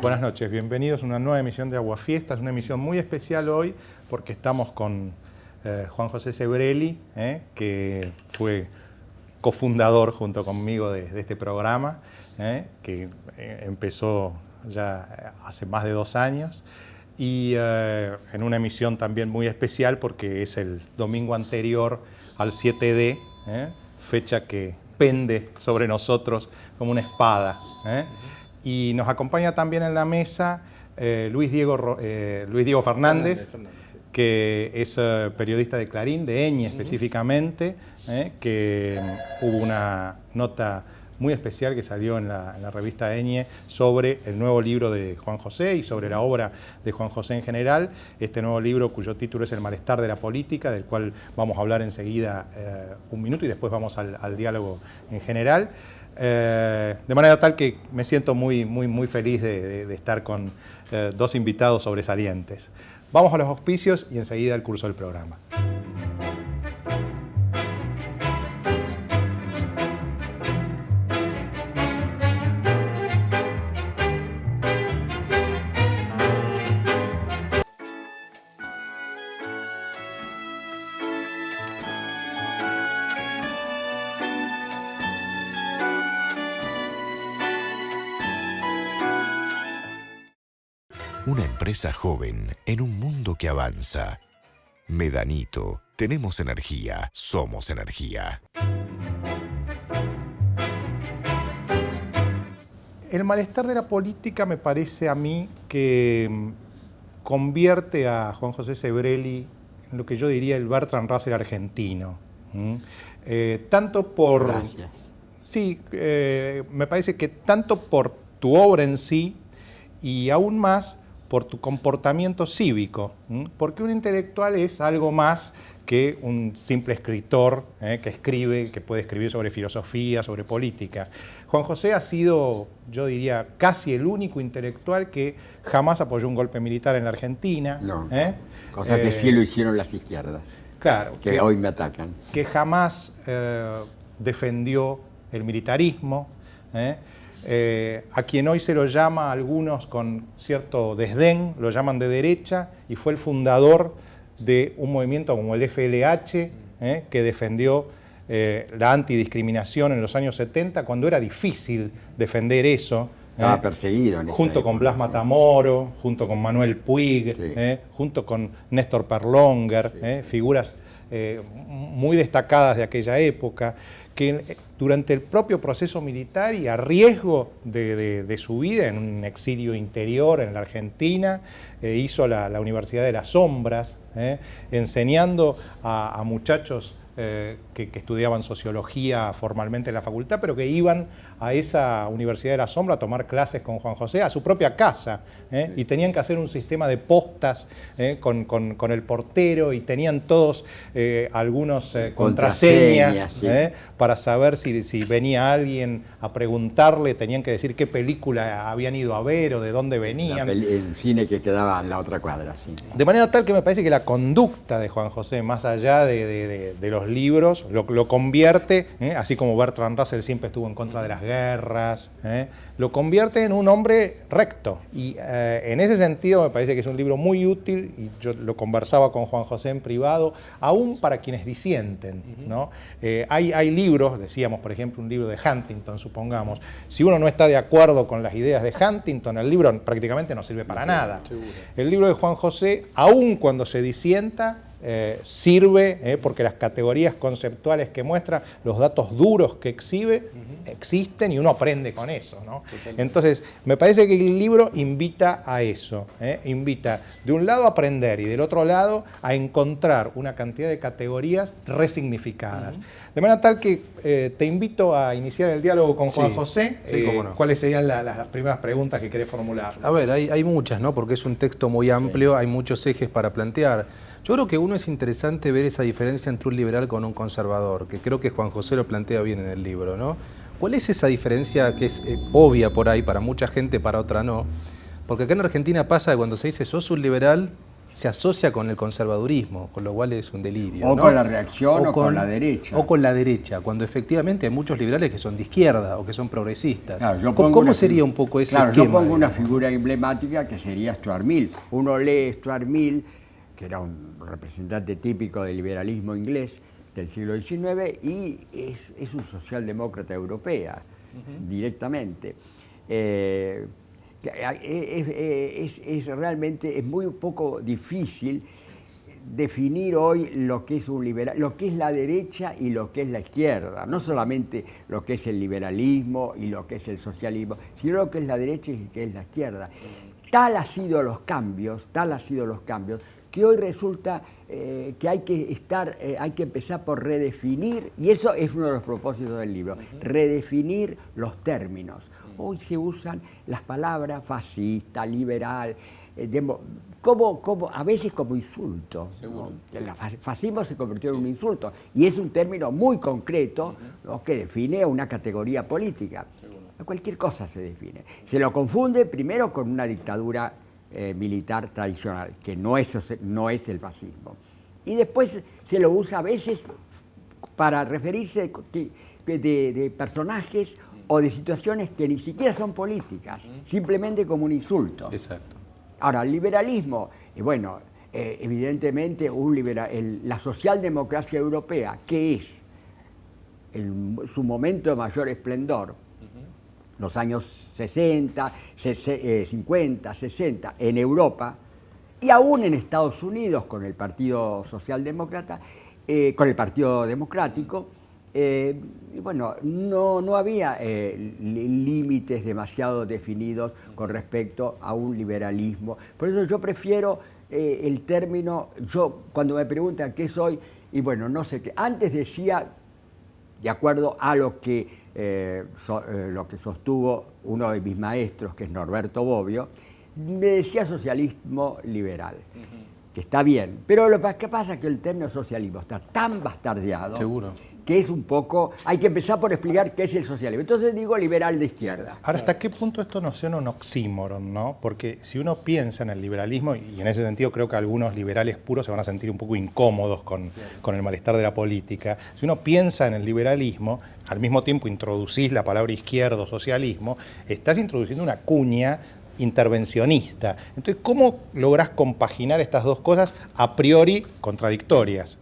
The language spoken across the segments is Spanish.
Buenas noches, bienvenidos a una nueva emisión de Aguafiestas, una emisión muy especial hoy porque estamos con Juan José Sebrelli, que fue cofundador junto conmigo de este programa, que empezó ya hace más de 2 años, y en una emisión también muy especial porque es el domingo anterior al 7D, fecha que pende sobre nosotros como una espada. Y nos acompaña también en la mesa Luis Diego Fernández, que es periodista de Clarín, de Eñe específicamente, que hubo una nota muy especial que salió en la revista Eñe sobre el nuevo libro de Juan José y sobre la obra de Juan José en general. Este nuevo libro, cuyo título es El malestar de la política, del cual vamos a hablar enseguida un minuto y después vamos al diálogo en general. De manera tal que me siento muy feliz de estar con 2 invitados sobresalientes. Vamos a los auspicios y enseguida el curso del programa. Una empresa joven en un mundo que avanza. Medanito, tenemos energía, somos energía. El malestar de la política me parece a mí que convierte a Juan José Sebrelli en lo que yo diría el Bertrand Russell argentino. Tanto por... Gracias. Sí, me parece que tanto por tu obra en sí y aún más por tu comportamiento cívico, porque un intelectual es algo más que un simple escritor que escribe, que puede escribir sobre filosofía, sobre política. Juan José ha sido, yo diría, casi el único intelectual que jamás apoyó un golpe militar en la Argentina. No, cosa que sí lo hicieron las izquierdas, claro, que hoy me atacan. Que jamás defendió el militarismo, a quien hoy se lo llama, algunos con cierto desdén, lo llaman de derecha, y fue el fundador de un movimiento como el FLH, que defendió la antidiscriminación en los años 70, cuando era difícil defender eso. Estaba perseguido en esa junto con época, Blas Matamoro, junto con Manuel Puig, sí. Junto con Néstor Perlonger, sí. Figuras muy destacadas de aquella época, que durante el propio proceso militar y a riesgo de su vida en un exilio interior en la Argentina, hizo la Universidad de las Sombras, enseñando a muchachos que estudiaban sociología formalmente en la facultad, pero que iban a esa Universidad de la Sombra a tomar clases con Juan José a su propia casa, y tenían que hacer un sistema de postas con el portero, y tenían todos algunos contraseñas, sí. Para saber si venía alguien a preguntarle, tenían que decir qué película habían ido a ver o de dónde venían. El cine que quedaba en la otra cuadra, sí. De manera tal que me parece que la conducta de Juan José, más allá de los libros, lo convierte, así como Bertrand Russell siempre estuvo en contra de las guerras, lo convierte en un hombre recto. Y en ese sentido me parece que es un libro muy útil, y yo lo conversaba con Juan José en privado, aún para quienes disienten, ¿no? Hay libros, decíamos, por ejemplo, un libro de Huntington, supongamos. Si uno no está de acuerdo con las ideas de Huntington, el libro prácticamente no sirve para nada. Seguro. El libro de Juan José, aún cuando se disienta, sirve, porque las categorías conceptuales que muestra, los datos duros que exhibe, existen y uno aprende con eso, ¿no? Entonces, me parece que el libro invita a eso, invita de un lado a aprender y del otro lado a encontrar una cantidad de categorías resignificadas. De manera tal que te invito a iniciar el diálogo con Juan José. Sí, cómo no. ¿Cuáles serían las primeras preguntas que querés formular? A ver, hay muchas, ¿no? Porque es un texto muy amplio, hay muchos ejes para plantear. Yo creo que uno es interesante ver esa diferencia entre un liberal con un conservador, que creo que Juan José lo plantea bien en el libro, ¿no? ¿Cuál es esa diferencia que es obvia por ahí para mucha gente, para otra no? Porque acá en Argentina pasa que cuando se dice sos un liberal, se asocia con el conservadurismo, con lo cual es un delirio. O ¿no? con la reacción o con la derecha. O con la derecha, cuando efectivamente hay muchos liberales que son de izquierda o que son progresistas. Claro, ¿Cómo sería un poco ese Claro, esquema? yo pongo una figura emblemática que sería Stuart Mill. Uno lee Stuart Mill, que era un representante típico del liberalismo inglés del siglo XIX, y es un socialdemócrata europea, directamente. Realmente es muy poco difícil definir hoy lo que es un liberal, lo que es la derecha y lo que es la izquierda, no solamente lo que es el liberalismo y lo que es el socialismo, sino lo que es la derecha y lo que es la izquierda. Tal han sido los cambios, que hoy resulta que hay que empezar por redefinir, y eso es uno de los propósitos del libro, redefinir los términos. Hoy se usan las palabras fascista, liberal, a veces como insulto. ¿No? El fascismo se convirtió en un insulto, y es un término muy concreto, ¿no?, que define una categoría política. Cualquier cosa se define. Se lo confunde primero con una dictadura militar tradicional, que no es el fascismo. Y después se lo usa a veces para referirse de personajes o de situaciones que ni siquiera son políticas, simplemente como un insulto. Exacto. Ahora, el liberalismo, evidentemente la socialdemocracia europea, que es su momento de mayor esplendor, los años 60, 50, 60, en Europa, y aún en Estados Unidos con el Partido Socialdemócrata, con el Partido Democrático, no había límites demasiado definidos con respecto a un liberalismo. Por eso yo prefiero el término, cuando me preguntan qué soy, y bueno, no sé qué. Antes decía, de acuerdo a lo que sostuvo uno de mis maestros, que es Norberto Bobbio, me decía socialismo liberal, que está bien, pero lo que pasa es que el término socialismo está tan bastardeado. Seguro. Que es un poco, hay que empezar por explicar qué es el socialismo. Entonces digo liberal de izquierda. Ahora, ¿hasta qué punto esto no suena un oxímoron, no? Porque si uno piensa en el liberalismo, y en ese sentido creo que algunos liberales puros se van a sentir un poco incómodos con el malestar de la política, si uno piensa en el liberalismo, al mismo tiempo introducís la palabra izquierdo, socialismo, estás introduciendo una cuña intervencionista. Entonces, ¿cómo lográs compaginar estas dos cosas a priori contradictorias?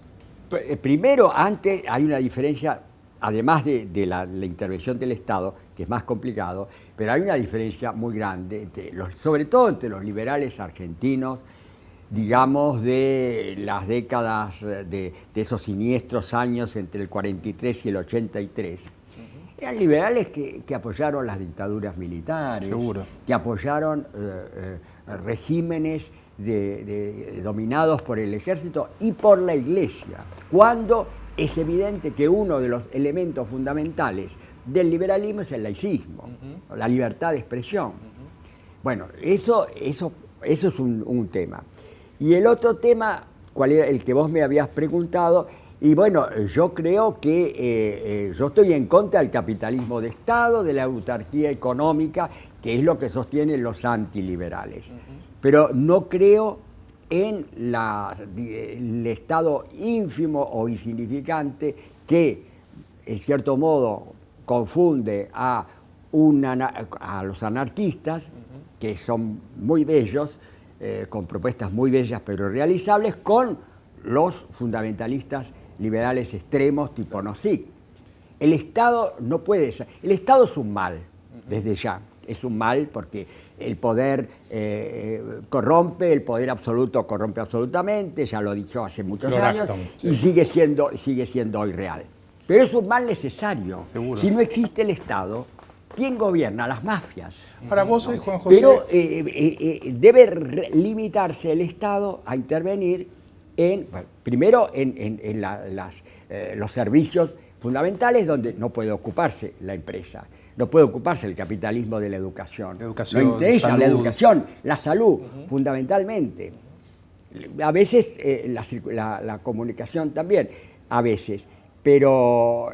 Primero, antes hay una diferencia, además de la intervención del Estado, que es más complicado, pero hay una diferencia muy grande, sobre todo entre los liberales argentinos, digamos, de las décadas de esos siniestros años entre el 43 y el 83. Eran liberales que apoyaron las dictaduras militares, seguro, que apoyaron regímenes dominados por el ejército y por la Iglesia, cuando es evidente que uno de los elementos fundamentales del liberalismo es el laicismo, la libertad de expresión. Bueno, eso es un tema. Y el otro tema, ¿cuál era el que vos me habías preguntado? Y bueno, yo creo que yo estoy en contra del capitalismo de Estado, de la autarquía económica, que es lo que sostienen los antiliberales. Pero no creo en el Estado ínfimo o insignificante que, en cierto modo, confunde a los anarquistas, que son muy bellos, con propuestas muy bellas pero realizables, con los fundamentalistas liberales extremos tipo Nozick. El Estado no puede ser. El Estado es un mal, desde ya. Es un mal porque el poder corrompe, el poder absoluto corrompe absolutamente, ya lo dijo hace muchos años, y sigue siendo hoy real. Pero es un mal necesario. Seguro. Si no existe el Estado, ¿quién gobierna? Las mafias. Ahora vos, Juan José... Pero debe limitarse el Estado a intervenir primero en los servicios fundamentales donde no puede ocuparse la empresa. No puede ocuparse el capitalismo de la educación. No interesa salud. La educación, la salud, fundamentalmente. A veces la comunicación también, a veces. Pero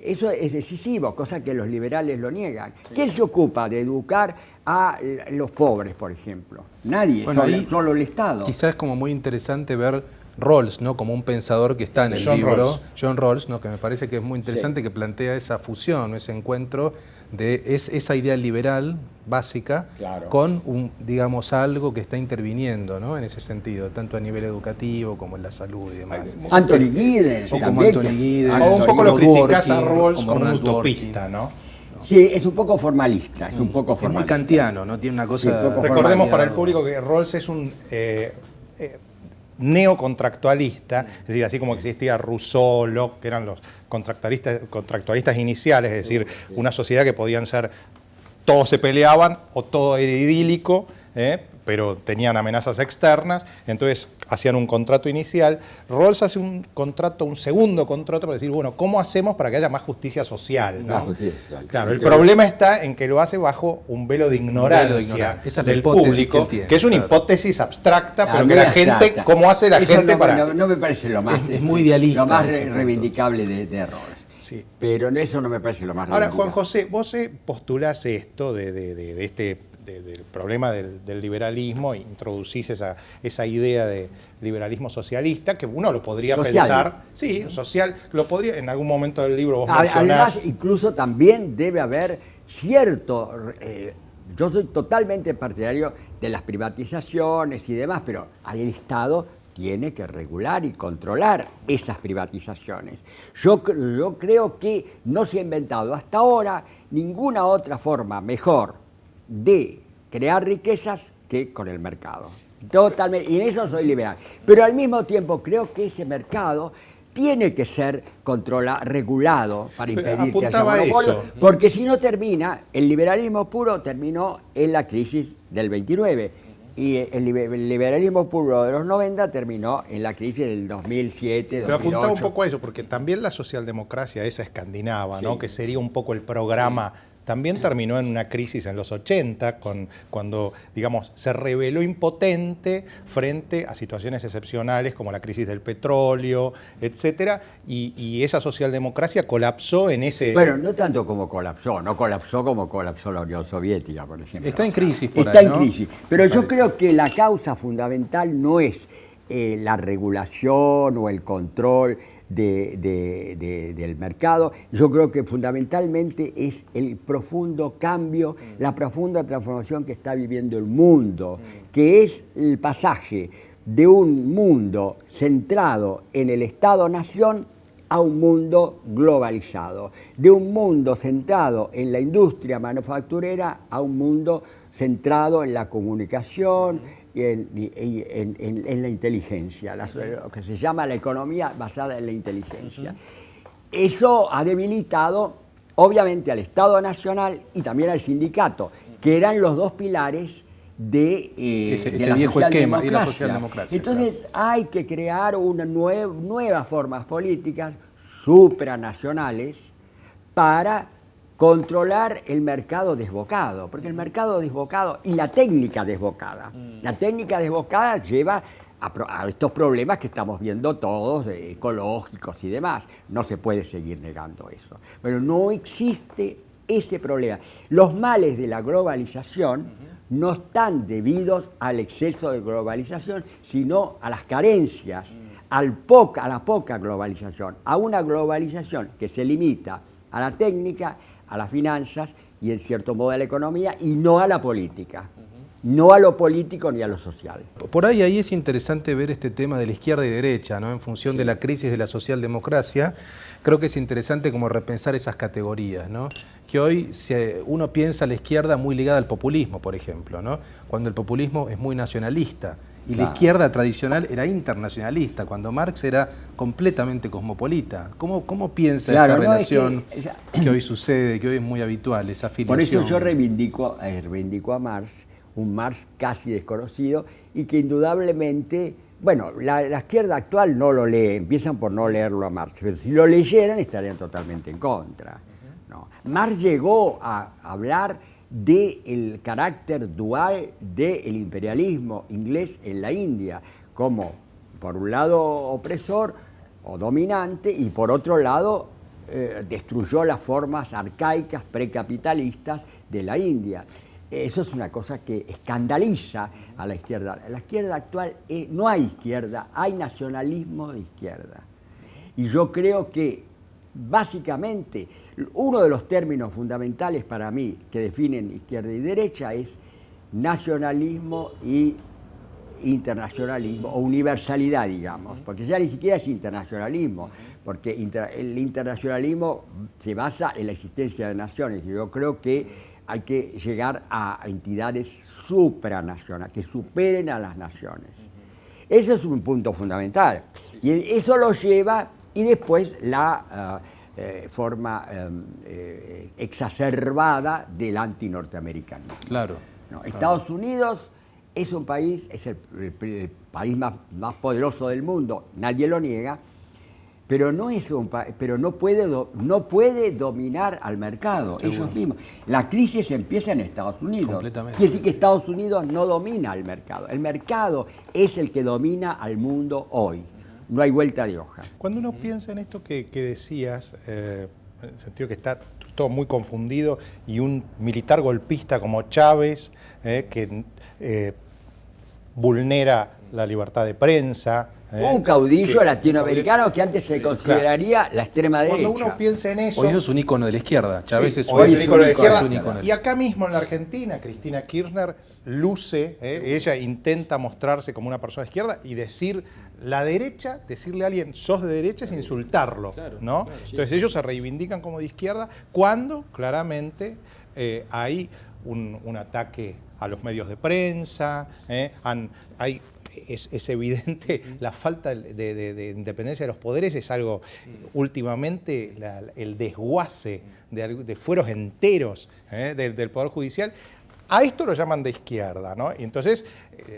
eso es decisivo, cosa que los liberales lo niegan. Sí. ¿Quién se ocupa de educar a los pobres, por ejemplo? Nadie, bueno, solo el Estado. Quizás es como muy interesante ver Rawls, ¿no? Como un pensador que está en el libro, John Rawls, ¿no? Que me parece que es muy interesante, que plantea esa fusión, ese encuentro de esa idea liberal básica con digamos, algo que está interviniendo, ¿no? En ese sentido, tanto a nivel educativo como en la salud y demás. Anthony Giddens, o como Anthony Giddens, o un poco lo criticás a Rawls como un utopista, ¿no? Sí, es un poco formalista, es un poco formalista. Es muy kantiano, ¿no? Tiene una cosa... Recordemos para el público que Rawls es un neocontractualista, es decir, así como existía Rousseau, Locke, que eran los contractualistas iniciales, es decir, una sociedad que podían ser, todos se peleaban o todo era idílico, pero tenían amenazas externas, entonces hacían un contrato inicial. Rawls hace un segundo contrato para decir, bueno, ¿cómo hacemos para que haya más justicia social? ¿No? Claro, el problema está en que lo hace bajo un velo de ignorancia del público, que es una hipótesis abstracta, pero que la gente, ¿cómo hace la gente para...? No me parece lo más... Es muy idealista. Lo más reivindicable de Rawls. Sí. Pero eso no me parece lo más Ahora, Juan José, vos postulás esto del problema del liberalismo, introducís esa idea de liberalismo socialista, que uno lo podría pensar, sí, social, lo podría, en algún momento del libro vos mencionás. Además, incluso también debe haber cierto, yo soy totalmente partidario de las privatizaciones y demás, pero el Estado tiene que regular y controlar esas privatizaciones. Yo creo que no se ha inventado hasta ahora ninguna otra forma mejor de crear riquezas que con el mercado. Totalmente, y en eso soy liberal. Pero al mismo tiempo creo que ese mercado tiene que ser regulado para impedir que haya monopolio, porque si no el liberalismo puro terminó en la crisis del 29 y el liberalismo puro de los 90 terminó en la crisis del 2007, 2008. Pero apuntaba un poco a eso, porque también la socialdemocracia esa escandinava, ¿no? Que sería un poco el programa... También terminó en una crisis en los 80, cuando, digamos, se reveló impotente frente a situaciones excepcionales como la crisis del petróleo, etcétera, y esa socialdemocracia colapsó en ese... Bueno, no tanto como colapsó, no colapsó como colapsó la Unión Soviética, por ejemplo. Está en crisis por ahí, ahí, ¿no? Está en crisis, pero yo creo que la causa fundamental no es la regulación o el control del mercado. Yo creo que fundamentalmente es el profundo cambio, la profunda transformación que está viviendo el mundo, que es el pasaje de un mundo centrado en el Estado-nación a un mundo globalizado, de un mundo centrado en la industria manufacturera a un mundo centrado en la comunicación y en la inteligencia, lo que se llama la economía basada en la inteligencia. Eso ha debilitado, obviamente, al Estado Nacional y también al sindicato, que eran los dos pilares de la viejo esquema y la socialdemocracia. Entonces hay que crear nuevas formas políticas supranacionales para controlar el mercado desbocado, porque el mercado desbocado y la técnica desbocada lleva a estos problemas que estamos viendo todos, ecológicos y demás. No se puede seguir negando eso. Pero no existe ese problema. Los males de la globalización no están debidos al exceso de globalización, sino a las carencias, a la poca globalización, a una globalización que se limita a la técnica, a las finanzas y en cierto modo a la economía y no a la política, no a lo político ni a lo social. Por ahí es interesante ver este tema de la izquierda y derecha, ¿no? En función de la crisis de la socialdemocracia, creo que es interesante como repensar esas categorías, ¿no? Que hoy uno piensa a la izquierda muy ligada al populismo, por ejemplo, ¿no? Cuando el populismo es muy nacionalista. Y la izquierda tradicional era internacionalista, cuando Marx era completamente cosmopolita. ¿Cómo piensa esa relación que hoy sucede, que hoy es muy habitual, esa afiliación? Por eso yo reivindico a Marx, un Marx casi desconocido, y que indudablemente, bueno, la izquierda actual no lo lee, empiezan por no leerlo a Marx, pero si lo leyeran estarían totalmente en contra, ¿no? Marx llegó a hablar del carácter dual del imperialismo inglés en la India, como por un lado opresor o dominante, y por otro lado destruyó las formas arcaicas precapitalistas de la India. Eso es una cosa que escandaliza a la izquierda. En la izquierda actual no hay izquierda, hay nacionalismo de izquierda. Y yo creo que básicamente uno de los términos fundamentales para mí que definen izquierda y derecha es nacionalismo y internacionalismo, o universalidad, digamos, porque ya ni siquiera es internacionalismo, porque el internacionalismo se basa en la existencia de naciones, y yo creo que hay que llegar a entidades supranacionales, que superen a las naciones. Ese es un punto fundamental, y eso lo lleva, y después la forma exacerbada del antinorteamericanismo. Claro. ¿No? Estados Unidos es un país, es el país más poderoso del mundo, nadie lo niega, pero no es pero no puede dominar al mercado, ellos mismos. La crisis empieza en Estados Unidos. Completamente. Quiere decir que Estados Unidos no domina al mercado. El mercado es el que domina al mundo hoy. No hay vuelta de hoja. Cuando uno piensa en esto que decías, en el sentido que está todo muy confundido, y un militar golpista como Chávez, que vulnera la libertad de prensa. Un caudillo latinoamericano que antes se consideraría la extrema derecha. Cuando uno piensa en eso... Hoy es un ícono de la izquierda. Chávez es hoy es un ícono de la izquierda. un ícono. Y acá mismo en la Argentina, Cristina Kirchner luce, ella intenta mostrarse como una persona de izquierda y decir la derecha, decirle a alguien sos de derecha es insultarlo, ¿no? Entonces ellos se reivindican como de izquierda cuando claramente hay un ataque a los medios de prensa, es evidente la falta de independencia de los poderes, es algo últimamente el desguace de fueros enteros del Poder Judicial. A esto lo llaman de izquierda, ¿no? Y entonces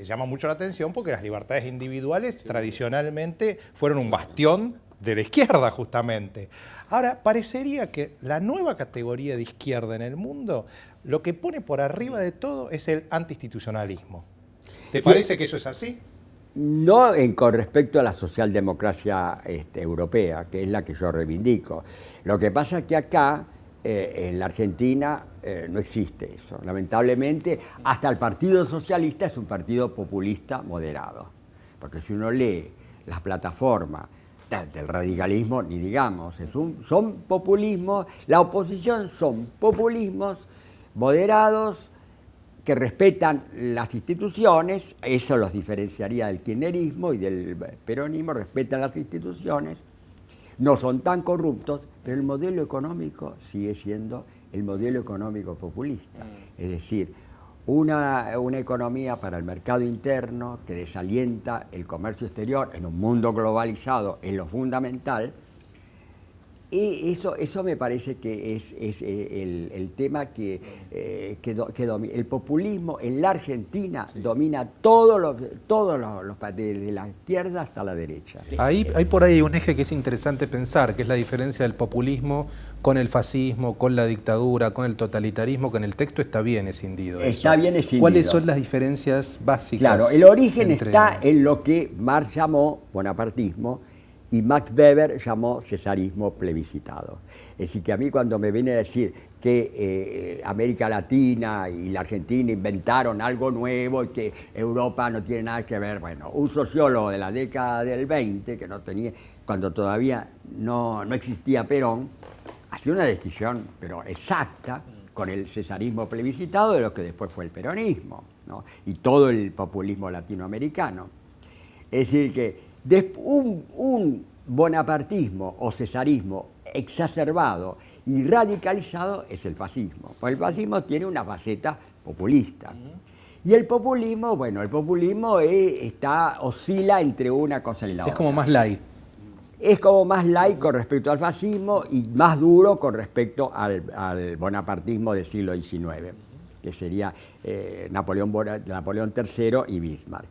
llama mucho la atención porque las libertades individuales tradicionalmente fueron un bastión de la izquierda, justamente. Ahora, parecería que la nueva categoría de izquierda en el mundo lo que pone por arriba de todo es el antiinstitucionalismo. ¿Te parece que eso es así? No con respecto a la socialdemocracia europea, que es la que yo reivindico. Lo que pasa es que acá, en la Argentina, no existe eso. Lamentablemente, hasta el Partido Socialista es un partido populista moderado. Porque si uno lee las plataformas del radicalismo, ni digamos, son populismos, la oposición son populismos moderados, que respetan las instituciones, eso los diferenciaría del kirchnerismo y del peronismo, respetan las instituciones, no son tan corruptos, pero el modelo económico sigue siendo el modelo económico populista. Es decir, una economía para el mercado interno que desalienta el comercio exterior en un mundo globalizado es lo fundamental. Y eso me parece que es el tema que domina. El populismo en la Argentina domina todos los desde la izquierda hasta la derecha. Hay por ahí un eje que es interesante pensar, que es la diferencia del populismo con el fascismo, con la dictadura, con el totalitarismo, que en el texto está bien escindido. Está bien escindido. ¿Cuáles son las diferencias básicas? Claro, el origen está en lo que Marx llamó bonapartismo, y Max Weber llamó cesarismo plebiscitado. Es decir, que a mí cuando me viene a decir que América Latina y la Argentina inventaron algo nuevo y que Europa no tiene nada que ver, bueno, un sociólogo de la década del 20, que no tenía, cuando todavía no existía Perón, hacía una descripción, pero exacta, con el cesarismo plebiscitado de lo que después fue el peronismo, ¿no? Y todo el populismo latinoamericano. Es decir, que un bonapartismo o cesarismo exacerbado y radicalizado es el fascismo. Pues el fascismo tiene una faceta populista. Y el populismo, bueno, oscila entre una cosa y la otra. Es como más light. Es como más light con respecto al fascismo y más duro con respecto al bonapartismo del siglo XIX, que sería Napoleón III y Bismarck.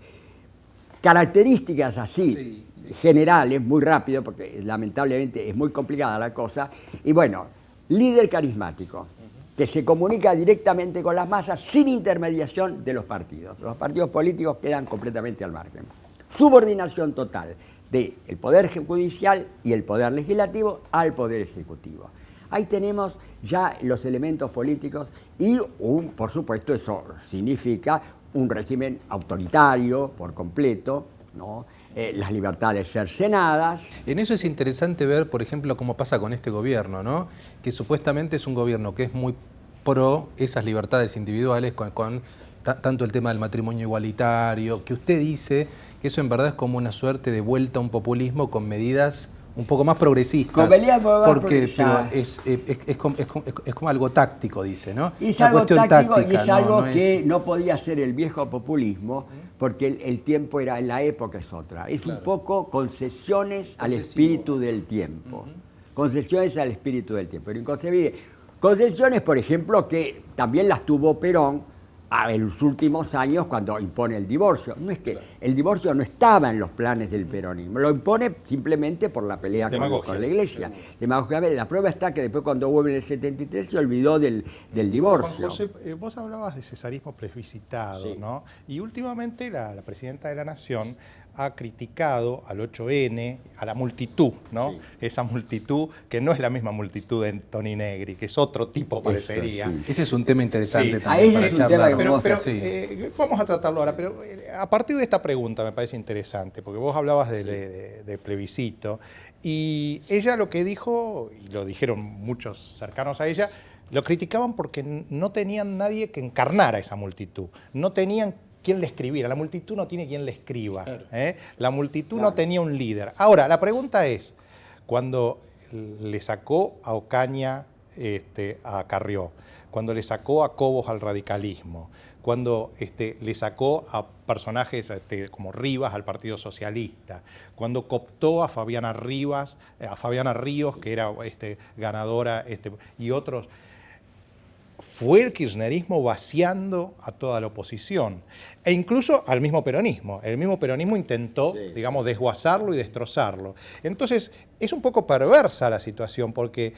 Características así, generales, muy rápido, porque lamentablemente es muy complicada la cosa. Y bueno, líder carismático, que se comunica directamente con las masas sin intermediación de los partidos. Los partidos políticos quedan completamente al margen. Subordinación total del Poder Judicial y el Poder Legislativo al Poder Ejecutivo. Ahí tenemos ya los elementos políticos y, por supuesto, eso significa un régimen autoritario por completo, ¿no? Las libertades cercenadas. En eso es interesante ver, por ejemplo, cómo pasa con este gobierno, ¿no? Que supuestamente es un gobierno que es muy pro esas libertades individuales con tanto el tema del matrimonio igualitario, que usted dice que eso en verdad es como una suerte de vuelta a un populismo con medidas un poco más progresistas, porque es como algo táctico, dice, ¿no? Es algo táctico y es algo que no podía ser el viejo populismo, porque el tiempo era, en la época es otra. Es un poco concesiones al espíritu del tiempo. Concesiones al espíritu del tiempo. Pero inconcebible. Concesiones, por ejemplo, que también las tuvo Perón en los últimos años cuando impone el divorcio. No es que el divorcio no estaba en los planes del peronismo, lo impone simplemente por la pelea con la Iglesia. La prueba está que después cuando vuelve en el 73 se olvidó del divorcio. Juan José, vos hablabas de cesarismo plebiscitado, ¿no? Y últimamente la presidenta de la Nación ha criticado al 8N, a la multitud, ¿no? Sí. Esa multitud que no es la misma multitud de Toni Negri, que es otro tipo, parecería. Sí. Ese es un tema interesante también. Ahí es un tema que vamos a tratarlo ahora, pero a partir de esta pregunta me parece interesante, porque vos hablabas de plebiscito, y ella lo que dijo, y lo dijeron muchos cercanos a ella, lo criticaban porque no tenían nadie que encarnara esa multitud, no tenían quien le escribiera, la multitud no tiene quien le escriba, claro. La multitud no tenía un líder. Ahora, la pregunta es, cuando le sacó a Ocaña a Carrió, cuando le sacó a Cobos al radicalismo, cuando le sacó a personajes como Rivas al Partido Socialista, cuando cooptó a Fabiana Ríos, que era ganadora, y otros, fue el kirchnerismo vaciando a toda la oposición, e incluso al mismo peronismo. El mismo peronismo intentó, digamos, desguazarlo y destrozarlo. Entonces, es un poco perversa la situación, porque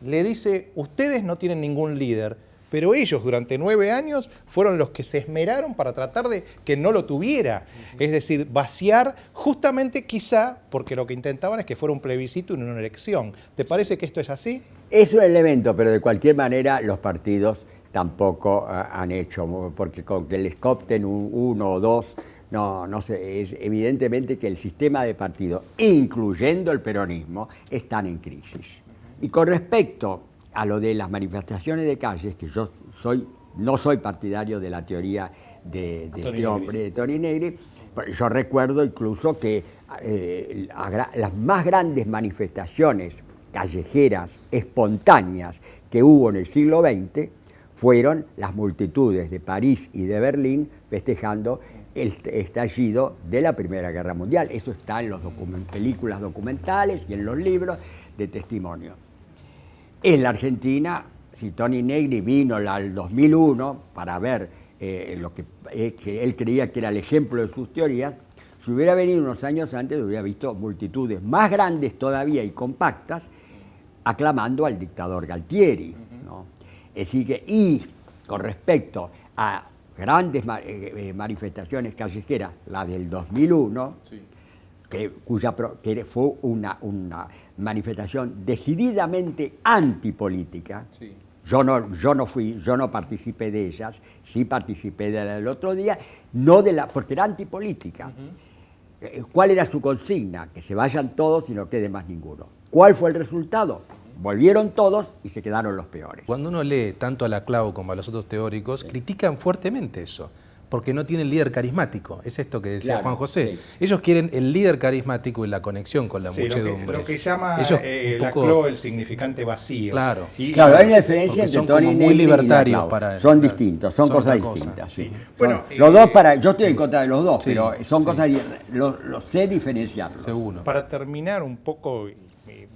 le dice, ustedes no tienen ningún líder, pero ellos durante 9 años fueron los que se esmeraron para tratar de que no lo tuviera. Es decir, vaciar justamente quizá porque lo que intentaban es que fuera un plebiscito y no una elección. ¿Te parece que esto es así? Es un elemento, pero de cualquier manera los partidos tampoco han hecho, porque con que les coopten uno o dos, no sé, es evidentemente que el sistema de partidos, incluyendo el peronismo, están en crisis. Y con respecto a lo de las manifestaciones de calles, que yo no soy partidario de la teoría de este hombre, de Toni Negri, yo recuerdo incluso que las más grandes manifestaciones callejeras, espontáneas, que hubo en el siglo XX, fueron las multitudes de París y de Berlín festejando el estallido de la Primera Guerra Mundial. Eso está en las películas documentales y en los libros de testimonio. En la Argentina, si Toni Negri vino al 2001 para ver lo que él creía que era el ejemplo de sus teorías, si hubiera venido unos años antes, hubiera visto multitudes más grandes todavía y compactas aclamando al dictador Galtieri, ¿no? Es decir que, y con respecto a grandes manifestaciones callejeras, la del 2001, que fue una manifestación decididamente antipolítica. Yo no participé de ellas, sí participé de la del otro día, porque era antipolítica. ¿Cuál era su consigna? Que se vayan todos y no quede más ninguno. ¿Cuál fue el resultado? Volvieron todos y se quedaron los peores. Cuando uno lee tanto a Laclau como a los otros teóricos, critican fuertemente eso, porque no tienen líder carismático. Es esto que decía Juan José. Ellos quieren el líder carismático y la conexión con la muchedumbre. Lo que llama Laclau el significante vacío. Claro. Claro, hay una diferencia entre Toni Negri muy libertarios y para son distintos, son cosas distintas. Sí. Bueno, los dos yo estoy en contra de los dos, pero son cosas, los sé diferenciarlos. Seguro. Para terminar un poco,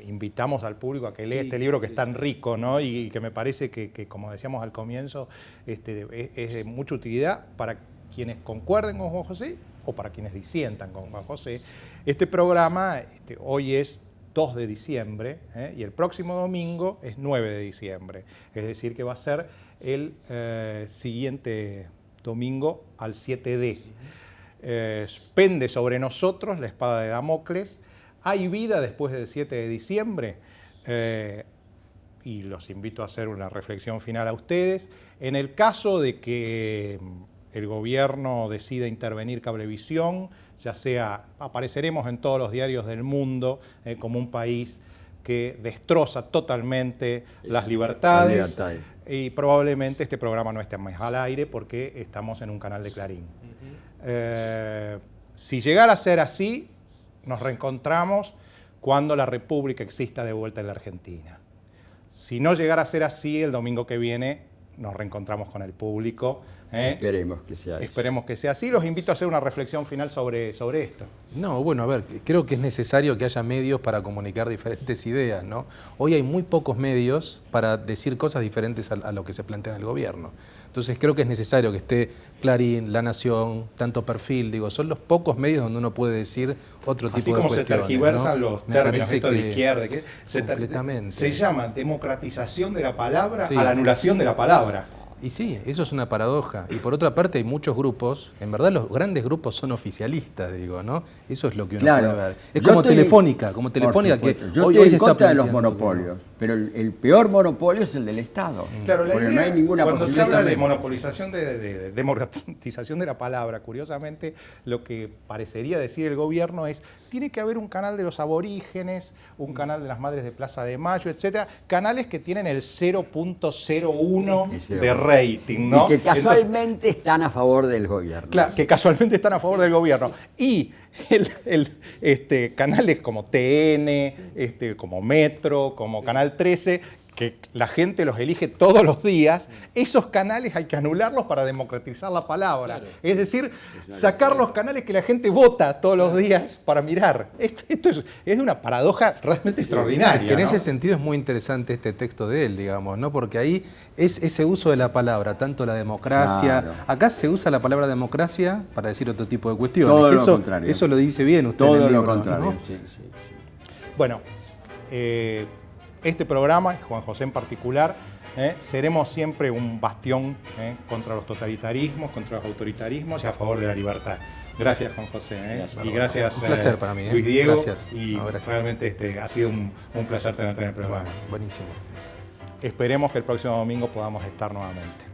invitamos al público a que lea este libro que es tan rico, ¿no? Y que me parece que, como decíamos al comienzo, es de mucha utilidad para quienes concuerden con Juan José o para quienes disientan con Juan José. Este programa hoy es 2 de diciembre y el próximo domingo es 9 de diciembre. Es decir, que va a ser el siguiente domingo al 7D. pende sobre nosotros la espada de Damocles. ¿Hay vida después del 7 de diciembre? Y los invito a hacer una reflexión final a ustedes. En el caso de que el gobierno decida intervenir Cablevisión, ya sea, apareceremos en todos los diarios del mundo como un país que destroza totalmente las libertades, y probablemente este programa no esté más al aire porque estamos en un canal de Clarín. Si llegara a ser así, nos reencontramos cuando la República exista de vuelta en la Argentina. Si no llegara a ser así, el domingo que viene nos reencontramos con el público. Esperemos que sea así. Esperemos que sea así. Los invito a hacer una reflexión final sobre esto. No, bueno, a ver, creo que es necesario que haya medios para comunicar diferentes ideas, ¿no? Hoy hay muy pocos medios para decir cosas diferentes a lo que se plantea en el gobierno. Entonces creo que es necesario que esté Clarín, La Nación, Tanto Perfil, digo, son los pocos medios donde uno puede decir otro tipo de cuestiones. Así como se tergiversan, ¿no?, los términos esto de izquierda, que completamente. Se llama democratización de la palabra, sí, a la anulación de la palabra. Y sí, eso es una paradoja. Y por otra parte hay muchos grupos, en verdad los grandes grupos son oficialistas, digo, ¿no? Eso es lo que uno puede ver. Es como Telefónica que yo hoy estoy se en contra de los planteando monopolios, pero el peor monopolio es el del Estado. Claro, la idea, no hay ninguna cuando se habla de posibilidad. monopolización, de democratización de la palabra, curiosamente, lo que parecería decir el gobierno es, tiene que haber un canal de los aborígenes, un canal de las madres de Plaza de Mayo, etcétera, canales que tienen el 0.01 de rating, ¿no? Y que casualmente están a favor del gobierno. Claro, que casualmente están a favor del gobierno. Y canales como TN, como Metro, como Canal 13, que la gente los elige todos los días, esos canales hay que anularlos para democratizar la palabra. Claro. Es decir, sacar los canales que la gente vota todos los días para mirar. Esto es una paradoja realmente extraordinaria. Que en ¿no? ese sentido es muy interesante este texto de él, digamos, ¿no? Porque ahí es ese uso de la palabra, tanto la democracia. Claro. Acá se usa la palabra democracia para decir otro tipo de cuestiones. Todo lo contrario. Eso lo dice bien usted. Todo en el libro, lo contrario, ¿no? sí. Bueno, este programa, Juan José en particular, seremos siempre un bastión contra los totalitarismos, contra los autoritarismos y a favor de la libertad. Gracias, Juan José. Gracias, y gracias, un placer para mí, Luis Diego. Gracias. Y realmente ha sido un placer tenerte en el programa. Buenísimo. Esperemos que el próximo domingo podamos estar nuevamente.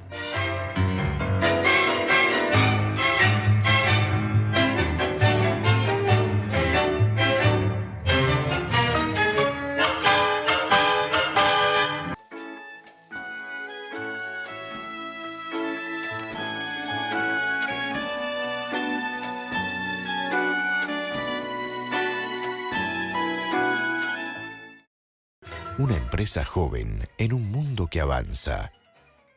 Una empresa joven en un mundo que avanza.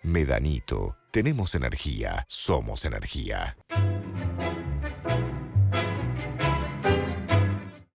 Medanito, tenemos energía, somos energía.